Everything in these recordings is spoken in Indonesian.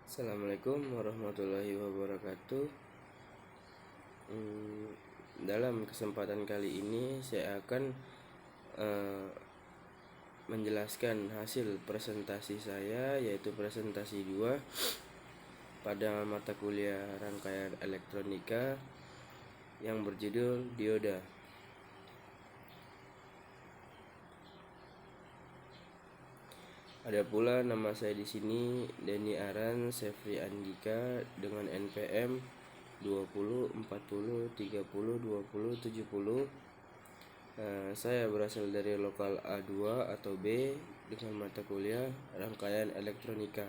Assalamualaikum warahmatullahi wabarakatuh. Dalam kesempatan kali ini saya akan menjelaskan hasil presentasi saya, yaitu presentasi 2 pada mata kuliah rangkaian elektronika yang berjudul dioda. Ada pula nama saya di sini, Denny Aran Sefri Andika, dengan NPM 20 40 30 20 70. Saya berasal dari lokal A2 atau B dengan mata kuliah rangkaian elektronika.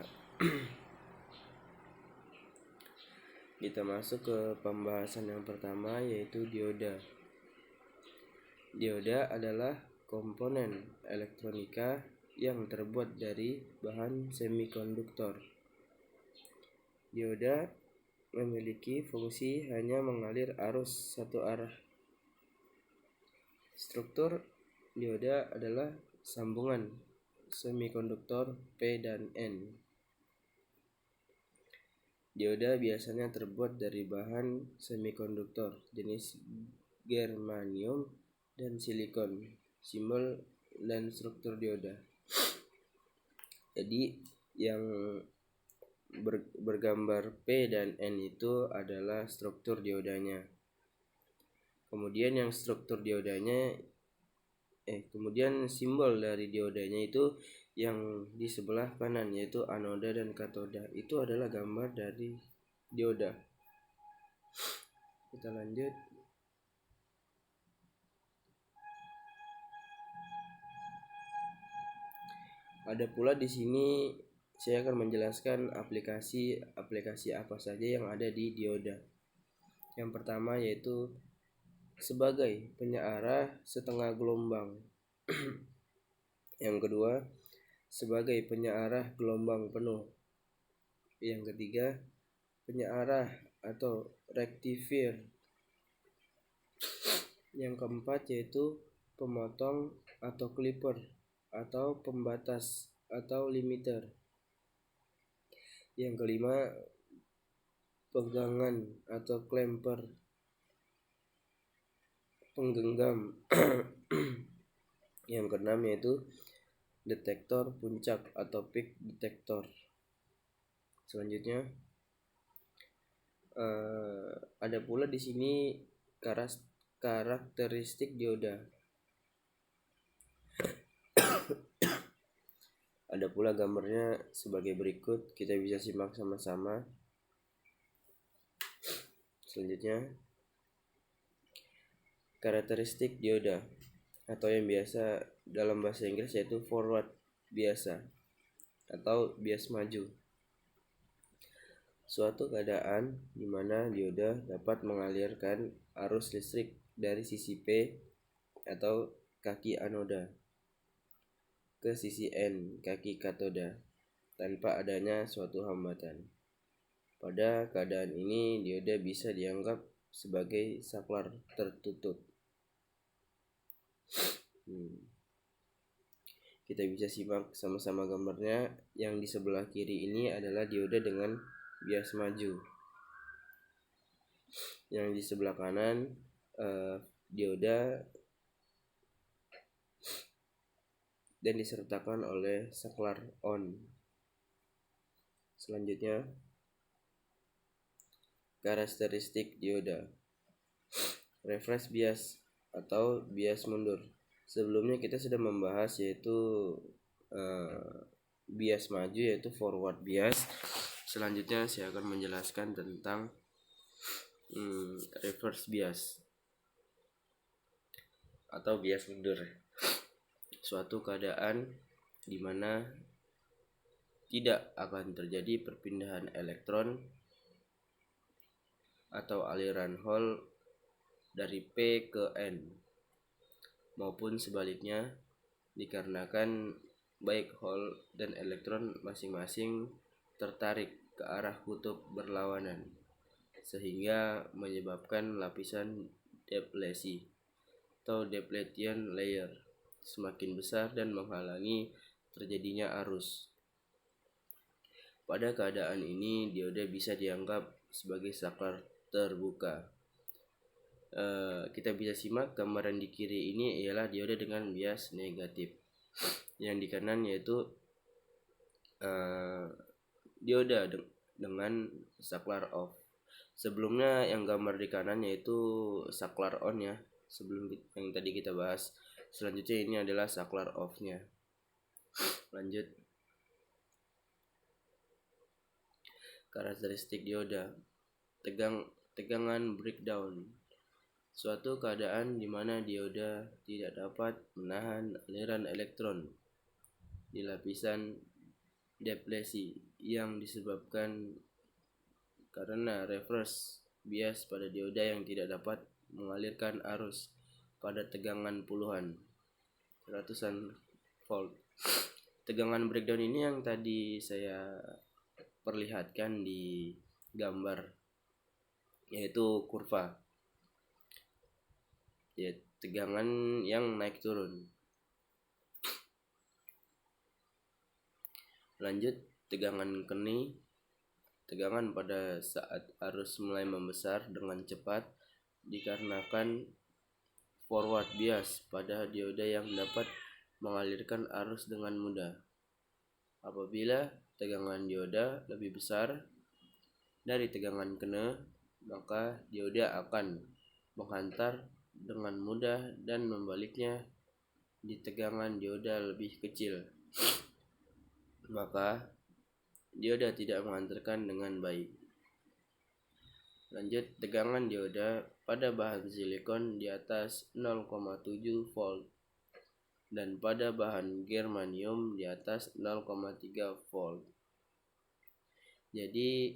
Kita masuk ke pembahasan yang pertama, yaitu dioda. Dioda adalah komponen elektronika yang terbuat dari bahan semikonduktor. Dioda memiliki fungsi hanya mengalir arus satu arah. Struktur dioda adalah sambungan semikonduktor P dan N. Dioda biasanya terbuat dari bahan semikonduktor jenis germanium dan silikon. Simbol dan struktur dioda. Jadi yang bergambar P dan N itu adalah struktur diodanya. Kemudian simbol dari diodanya itu yang di sebelah kanan, yaitu anoda dan katoda. Itu adalah gambar dari dioda. Kita lanjut. Ada pula di sini saya akan menjelaskan aplikasi apa saja yang ada di dioda. Yang pertama yaitu sebagai penyearah setengah gelombang. Yang kedua, sebagai penyearah gelombang penuh. Yang ketiga, penyearah atau rektifier. Yang keempat yaitu pemotong atau clipper atau pembatas atau limiter. Yang kelima, pegangan atau clamper, penggenggam. Yang keenam yaitu detektor puncak atau peak detektor. Selanjutnya ada pula di sini karakteristik dioda. Ada pula gambarnya sebagai berikut, kita bisa simak sama-sama. Selanjutnya, karakteristik dioda atau yang biasa dalam bahasa Inggris yaitu forward biasa atau bias maju. Suatu keadaan di mana dioda dapat mengalirkan arus listrik dari sisi P atau kaki anoda ke sisi N, kaki katoda, tanpa adanya suatu hambatan. Pada keadaan ini, dioda bisa dianggap sebagai saklar tertutup. Kita bisa simak sama-sama gambarnya. Yang di sebelah kiri ini adalah dioda dengan bias maju. Yang di sebelah kanan dioda dan disertakan oleh saklar on. Selanjutnya, karakteristik dioda. Reverse bias atau bias mundur. Sebelumnya kita sudah membahas yaitu bias maju, yaitu forward bias. Selanjutnya saya akan menjelaskan tentang reverse bias atau bias mundur. Suatu keadaan di mana tidak akan terjadi perpindahan elektron atau aliran Hall dari P ke N maupun sebaliknya, dikarenakan baik Hall dan elektron masing-masing tertarik ke arah kutub berlawanan, sehingga menyebabkan lapisan deplesi atau depletion layer semakin besar dan menghalangi terjadinya arus. Pada keadaan ini, dioda bisa dianggap sebagai saklar terbuka. Kita bisa simak gambaran di kiri ini ialah dioda dengan bias negatif. Yang di kanan yaitu dioda dengan saklar off. Sebelumnya yang gambar di kanan yaitu saklar on ya, sebelum yang tadi kita bahas. Selanjutnya ini adalah saklar off-nya. Lanjut. Karakteristik dioda. Tegangan breakdown. Suatu keadaan di mana dioda tidak dapat menahan aliran elektron di lapisan deplesi yang disebabkan karena reverse bias pada dioda yang tidak dapat mengalirkan arus pada tegangan puluhan, ratusan volt. Tegangan breakdown ini yang tadi saya perlihatkan di gambar, yaitu kurva, ya, tegangan yang naik turun. Lanjut, tegangan keni. Tegangan pada saat arus mulai membesar dengan cepat dikarenakan forward bias pada dioda yang dapat mengalirkan arus dengan mudah. Apabila tegangan dioda lebih besar dari tegangan kena, maka dioda akan menghantar dengan mudah dan membaliknya di tegangan dioda lebih kecil, maka dioda tidak menghantarkan dengan baik. Lanjut, tegangan dioda pada bahan silikon di atas 0,7 volt dan pada bahan germanium di atas 0,3 volt. Jadi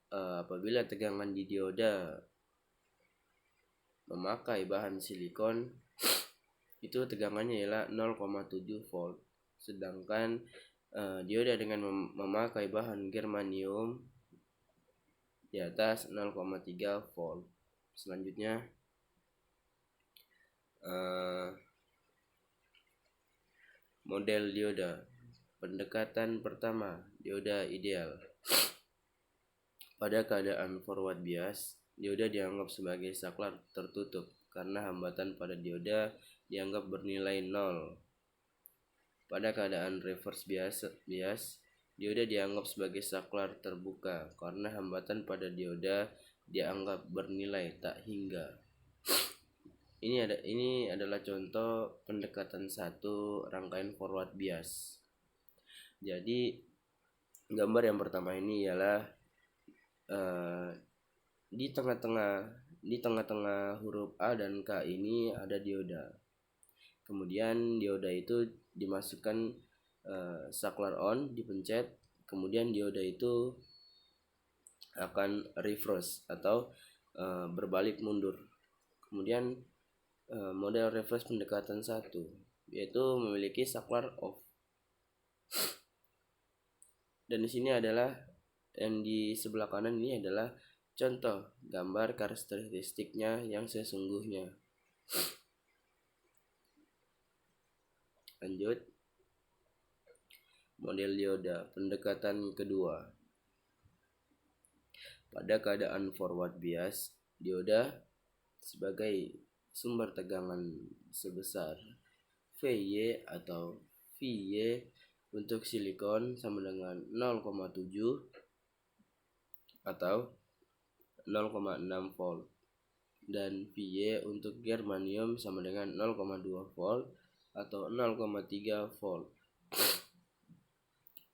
apabila tegangan di dioda memakai bahan silikon, itu tegangannya ialah 0,7 volt. Sedangkan dioda dengan memakai bahan germanium di atas 0,3 volt. Selanjutnya model dioda. Pendekatan pertama, dioda ideal. Pada keadaan forward bias, dioda dianggap sebagai saklar tertutup karena hambatan pada dioda dianggap bernilai 0. Pada keadaan reverse bias, dioda dianggap sebagai saklar terbuka karena hambatan pada dioda dianggap bernilai tak hingga. Ini adalah contoh pendekatan satu rangkaian forward bias. Jadi gambar yang pertama ini ialah di tengah-tengah huruf A dan K ini ada dioda. Kemudian dioda itu dimasukkan saklar on, dipencet, kemudian dioda itu akan reverse atau berbalik mundur. Kemudian model reverse pendekatan satu yaitu memiliki saklar off. Dan di sini adalah yang di sebelah kanan ini adalah contoh gambar karakteristiknya yang sesungguhnya. Lanjut, model dioda pendekatan kedua. Pada keadaan forward bias, dioda sebagai sumber tegangan sebesar Vy atau Vy untuk silikon sama dengan 0,7 atau 0,6 volt dan Vy untuk germanium sama dengan 0,2 volt atau 0,3 volt.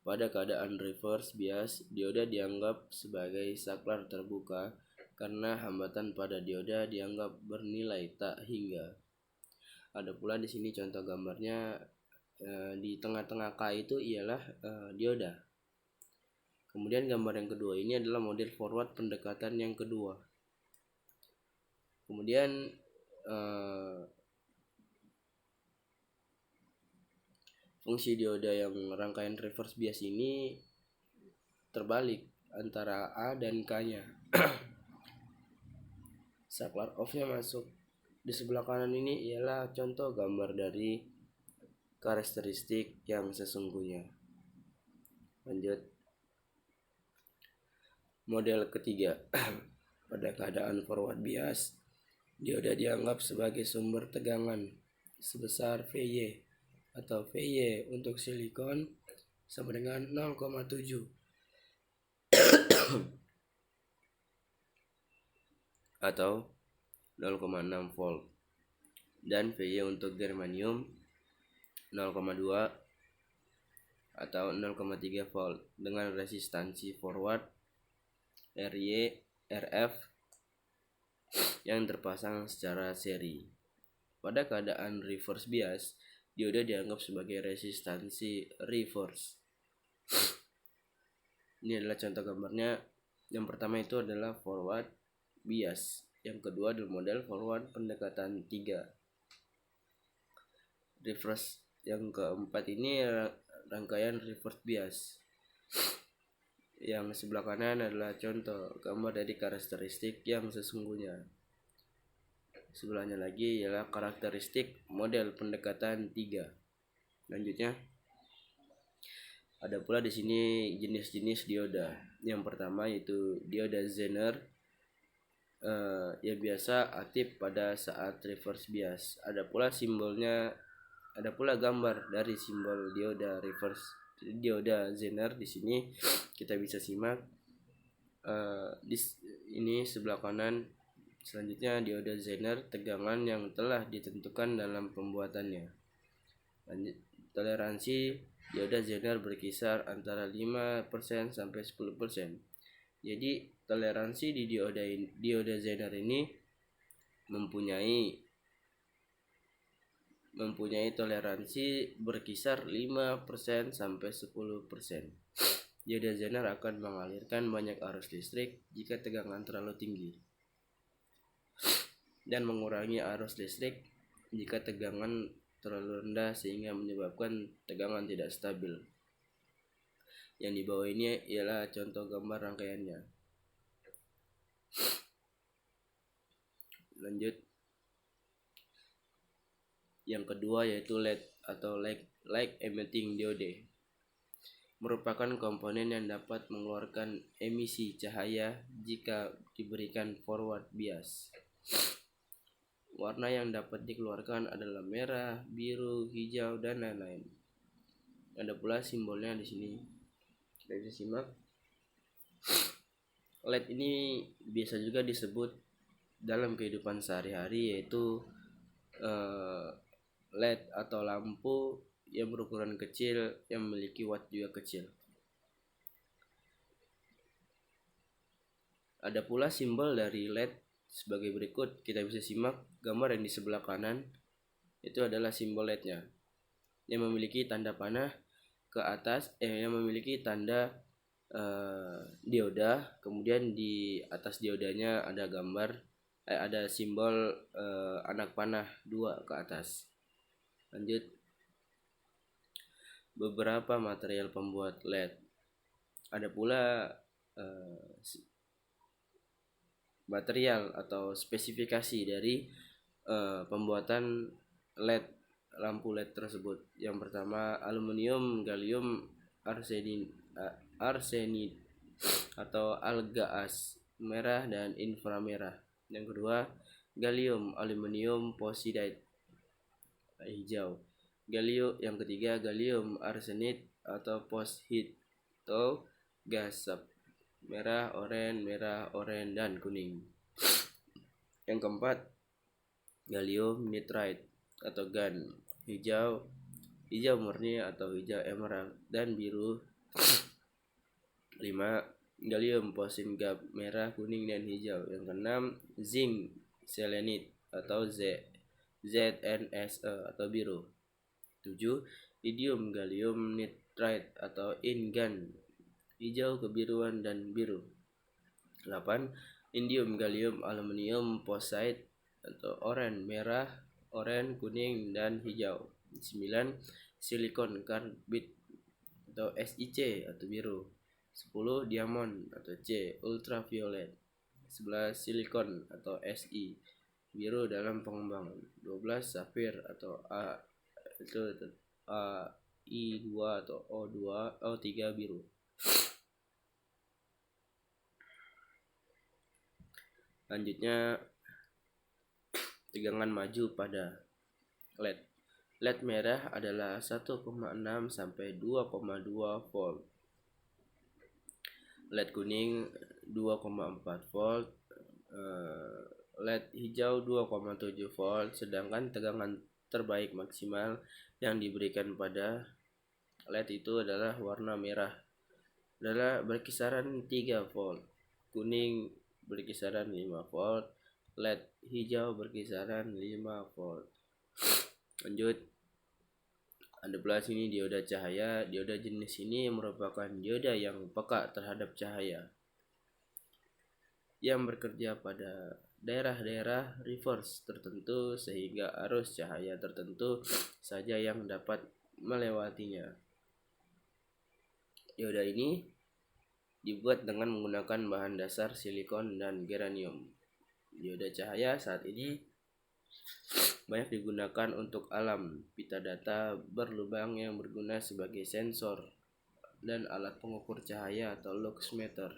Pada keadaan reverse bias, dioda dianggap sebagai saklar terbuka karena hambatan pada dioda dianggap bernilai tak hingga. Ada pula di sini contoh gambarnya, di tengah-tengah K itu ialah dioda. Kemudian gambar yang kedua ini adalah model forward pendekatan yang kedua. Kemudian fungsi dioda yang rangkaian reverse bias ini terbalik antara A dan K-nya. Saklar off-nya masuk di sebelah kanan ini ialah contoh gambar dari karakteristik yang sesungguhnya. Lanjut, Model ketiga, pada keadaan forward bias, dioda dianggap sebagai sumber tegangan sebesar Vy atau Vy untuk silikon sama dengan 0,7 atau 0,6 volt, dan Vy untuk germanium 0,2 atau 0,3 volt dengan resistansi forward Ry Rf yang terpasang secara seri. Pada keadaan reverse bias, dioda dianggap sebagai resistansi reverse. Ini adalah contoh gambarnya. Yang pertama itu adalah forward bias. Yang kedua adalah model forward pendekatan 3. Reverse yang keempat ini rangkaian reverse bias. Yang sebelah kanan adalah contoh gambar dari karakteristik yang sesungguhnya. Sebelahnya lagi ialah karakteristik model pendekatan 3. Lanjutnya, ada pula di sini jenis-jenis dioda. Yang pertama yaitu dioda Zener, yang biasa aktif pada saat reverse bias. Ada pula gambar dari simbol dioda reverse dioda Zener. Di sini kita bisa simak ini sebelah kanan. Selanjutnya dioda Zener, tegangan yang telah ditentukan dalam pembuatannya. Lanjut, toleransi dioda Zener berkisar antara 5% sampai 10%. Jadi toleransi di dioda Zener ini mempunyai toleransi berkisar 5% sampai 10%. Dioda Zener akan mengalirkan banyak arus listrik jika tegangan terlalu tinggi, dan mengurangi arus listrik jika tegangan terlalu rendah sehingga menyebabkan tegangan tidak stabil. Yang di bawah ini ialah contoh gambar rangkaiannya. Lanjut, yang kedua yaitu LED atau light emitting diode, merupakan komponen yang dapat mengeluarkan emisi cahaya jika diberikan forward bias. Warna yang dapat dikeluarkan adalah merah, biru, hijau, dan lain-lain. Ada pula simbolnya di sini. Kita bisa simak. LED ini biasa juga disebut dalam kehidupan sehari-hari yaitu LED atau lampu yang berukuran kecil yang memiliki watt juga kecil. Ada pula simbol dari LED sebagai berikut. Kita bisa simak gambar yang di sebelah kanan. Itu adalah simbol LED-nya yang memiliki tanda panah ke atas, yang memiliki tanda dioda. Kemudian di atas diodanya ada gambar ada simbol anak panah 2 ke atas. Lanjut, beberapa material pembuat LED. Ada pula material atau spesifikasi dari pembuatan LED, lampu LED tersebut. Yang pertama aluminium, gallium arsenid atau algaas merah dan inframerah. Yang kedua gallium aluminium phosphide hijau. Yang ketiga gallium arsenid atau phosphide atau gas merah, oranye, dan kuning. Yang keempat gallium nitride atau GaN hijau murni atau hijau emerald dan biru. 5. Gallium phosphide merah, kuning, dan hijau. Yang keenam zinc selenide atau ZnSe atau biru. 7. Indium gallium nitride atau InGaN hijau, kebiruan, dan biru. 8. Indium gallium aluminium phosphide atau oranye, merah, oranye, kuning, dan hijau. 9. Silikon karbid atau SiC atau biru. 10. Diamond atau C ultraviolet. 11. Silikon atau Si biru dalam pengembangan. 12. Safir atau I2 atau O3 biru. Selanjutnya, tegangan maju pada LED. LED merah adalah 1,6 sampai 2,2 volt. LED kuning 2,4 volt. LED hijau 2,7 volt, sedangkan tegangan terbaik maksimal yang diberikan pada LED itu adalah warna merah adalah berkisaran 3 volt, kuning berkisaran 5 volt, LED hijau berkisaran 5 volt. Lanjut, ada pula sini dioda cahaya. Dioda jenis ini merupakan dioda yang peka terhadap cahaya, yang bekerja pada daerah-daerah reverse tertentu sehingga arus cahaya tertentu saja yang dapat melewatinya. Dioda ini dibuat dengan menggunakan bahan dasar silikon dan geranium. Dioda cahaya saat ini banyak digunakan untuk alam pita data berlubang yang berguna sebagai sensor dan alat pengukur cahaya atau luxmeter.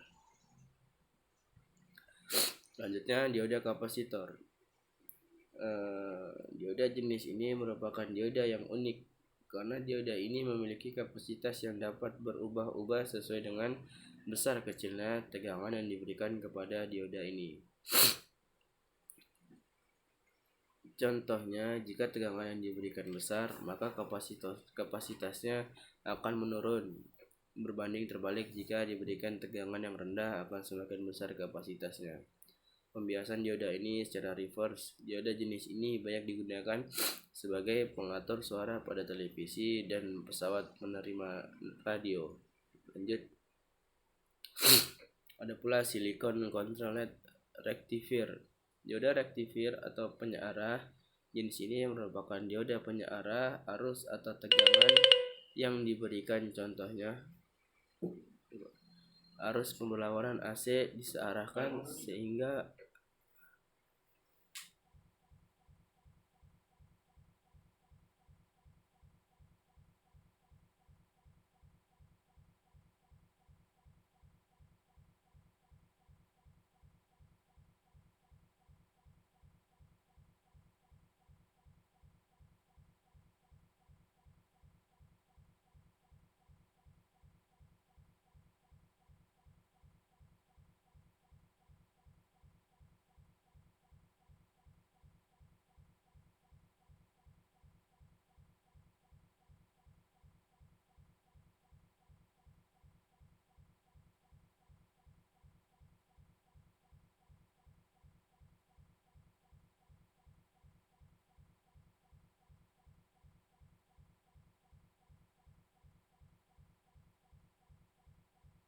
Selanjutnya, dioda kapasitor. Dioda jenis ini merupakan dioda yang unik karena dioda ini memiliki kapasitas yang dapat berubah-ubah sesuai dengan besar kecilnya tegangan yang diberikan kepada dioda ini. Contohnya, jika tegangan yang diberikan besar, maka kapasitasnya akan menurun. Berbanding terbalik, jika diberikan tegangan yang rendah akan semakin besar kapasitasnya. Pembiasan dioda ini secara reverse. Dioda jenis ini banyak digunakan sebagai pengatur suara pada televisi dan pesawat penerima radio. Lanjut, ada pula silicon controlled rectifier. Dioda rectifier atau penyearah jenis ini merupakan dioda penyearah arus atau tegangan yang diberikan. Contohnya, arus pemberlawanan AC disearahkan sehingga